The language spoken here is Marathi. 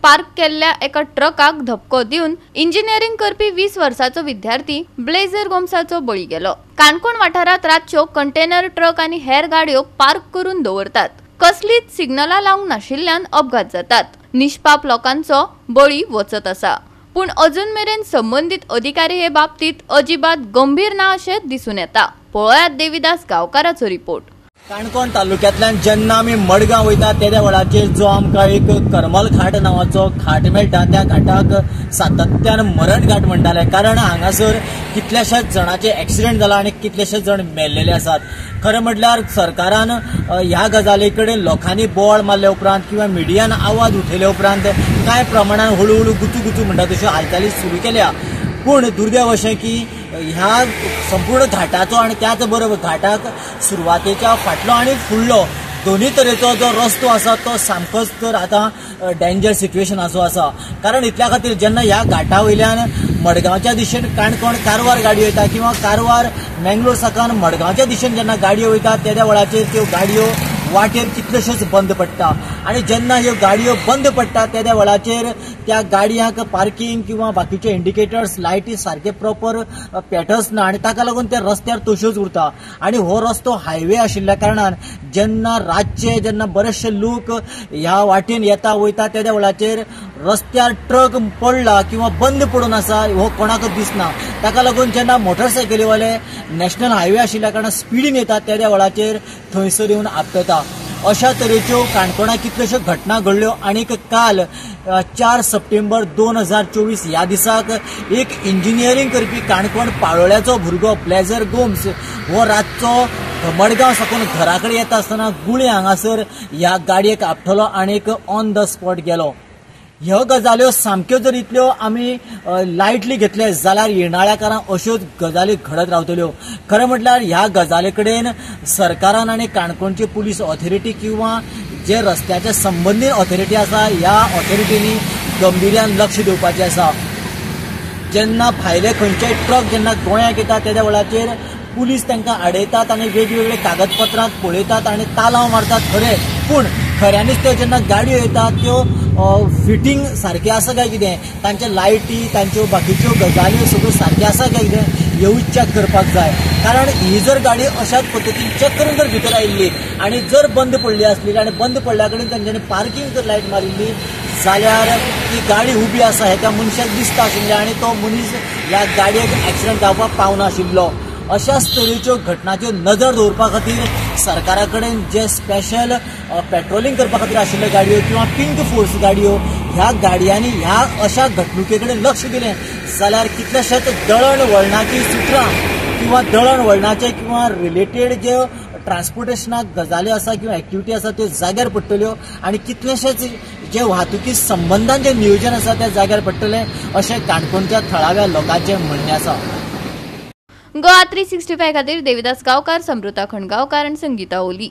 पार्क केल्ल्या एका ट्रकाक धपको दिवन इंजिनियरिंग करपी 20 वर्षाचो विद्यार्थी ब्लेझर गोम्साचो बळी गेलो। काणकोण वाठारात रातच्यो कंटेनर ट्रक आनी हेर गाडयो पार्क करून दवरतात। कसलीच सिग्नलां लावंक नाशिल्ल्यान अपघात जातात। निष्पाप लोकांचो बळी वचत आसा, पूण अजून मेरेन संबंधित अधिकारी हे बाबतीत अजिबात गंभीर ना अशें दिसून येता। पळयात देविदास गांवकाराचो रिपोर्ट। काणकोण तालुक्यांतल्यान जेन्ना आमी मडगांव वयता त्या वेळाचेर जो आमकां एक करमल घाट नांवाचो घाट मेळटा, त्या घाटाक सातत्यान मरण घाट म्हणटाले, कारण हांगासर कितलेशेच जणांचे एक्सिडेंट जाला आनी कितलेशेच जण मेल्लेले आसात। खरें म्हटल्यार सरकारान ह्या गजाली कडेन लोकांनी बोवाळ मारले उपरांत किंवा मिडियान आवाज उठयले उपरांत कांय प्रमाणान हळू हळू गुचू म्हणटा तश्यो हालचाली सुरू केल्या। पूण दुर्दैव अशें की ह्या संपूर्ण घाटाचो आनी त्याच बरोबर घाटाक सुरवातेच्या फाटलो आनी फुडलो दोन्ही तरेचो जो रस्तो आसा तो सामकोच तर आतां डेंजर सिच्युएशनाचो आसा। कारण इतल्या खातीर जेन्ना ह्या घाटा वयल्यान मडगांवच्या दिशेन काणकोण कारवार गाडयो वयता किंवा कारवार मेंगलोर साकून मडगांवच्या दिशेन जेन्ना गाडयो वयता त्या वेळाचेर त्यो गाडयो वाटेर कितल्योश्योच बंद पडटा आनी जेन्ना ह्यो गाडयो बंद पडटा त्या वेळाचेर त्या गाडयांक पार्किंग किंवा बाकीचे इंडिकेटर्स लायटी सारखे प्रॉपर पेटर्स ना आनी ताका लागून त्या रस्त्यार तश्योच उरता। आनी हो रस्तो हायवे आशिल्ल्या कारणान जेन्ना रातचे जेन्ना बरेचशे लोक ह्या वाटेन येता वयता त्या वेळाचेर रस्त्यार ट्रक पडला किंवा बंद पडून आसा हो कोणाकच दिसना। ताका लागून जेन्ना मोटरसायकलीवाले नॅशनल हायवे आशिल्ल्या कारणान स्पिडीन येतात त्या वेळाचेर थंयसर येवन आपटा। अशा तरेच्यो काणकोणात कितल्योश्यो घटना घडल्यो। आनीक काल 4 सप्टेंबर 2024 ह्या दिसाक एक इंजिनियरिंग करपी काणकोण पाळोळ्याचो भुरगो ब्लेझर गोम्स हो रातचो मडगांव साकून घरा कडेन येता आसतना गुळे हांगासर ह्या गाडयेक आपटलो आनीक ऑन द स्पॉट गेलो। ह्यो गजाल्यो सामक्यो जर इतल्यो आमी लायटली घेतले जाल्यार येणाऱ्या काळात अश्योच गजाली घडत रावतल्यो। खरें म्हटल्यार ह्या गजाली कडेन सरकारान आनी काणकोणची पुलीस ऑथॉरिटी किंवा जे रस्त्याचे संबंधीत ऑथॉरिटी आसा ह्या ऑथॉरिटीनी गंभीर्यान लक्ष दिवपाचें आसा। जेन्ना भायले खंयचेय ट्रक जेन्ना गोंयांत येता त्या वेळाचेर पुलीस तांकां आडयतात आनी वेगवेगळे कागदपत्रां पळयतात आनी तालाव मारतात खरें, पूण खऱ्यांनीच त्यो जेन्ना गाडयो येतात त्यो फिटींग सारकें आसा काय कितें, तांचे लायटी तांच्यो बाकीच्यो गजाल्यो सगळ्यो सारक्यो आसा काय कितें हेवूय चॅक करपाक जाय। कारण ही जर गाडी अशाच पद्दतीन चॅक करून जर भितर आयिल्ली आनी जर बंद पडली आसली आनी बंद पडल्या कडेन तांच्यांनी पार्किंग जर लायट मारिल्ली जाल्यार ती गाडी उबी आसा हे त्या मनशाक दिसता आशिल्लें आनी तो मनीस ह्या गाडयेक एक्सिडेंट जावपाक पावना आशिल्लो। अशाच तरेच्यो घटनांचेर नजर दवरपा खातीर सरकारा कडेन जे स्पेशल पेट्रोलिंग करपा खातीर आशिल्ल्यो गाडयो किंवा पिंक फोर्स गाडयो ह्या गाडयांनी ह्या अशा घडणुके कडेन लक्ष दिलें जाल्यार कितलेशेच दळणवळणाची सुत्रां किंवा दळणवळणाचे किंवा रिलेटेड जे ट्रान्सपोर्टेशनाक गजाली आसा किंवा एक्टिविटी आसा त्यो जाग्यार पडटल्यो आनी कितलेशेच जे वाहतुकी संबंधान जे नियोजन आसा त्या जाग्यार पडटलें अशें काणकोणच्या थळाव्या लोकांचें म्हणणें आसा। गोवा 365 खातीर देविदास गांवकार, समृता खणगांवकार आनी संगीता ओली।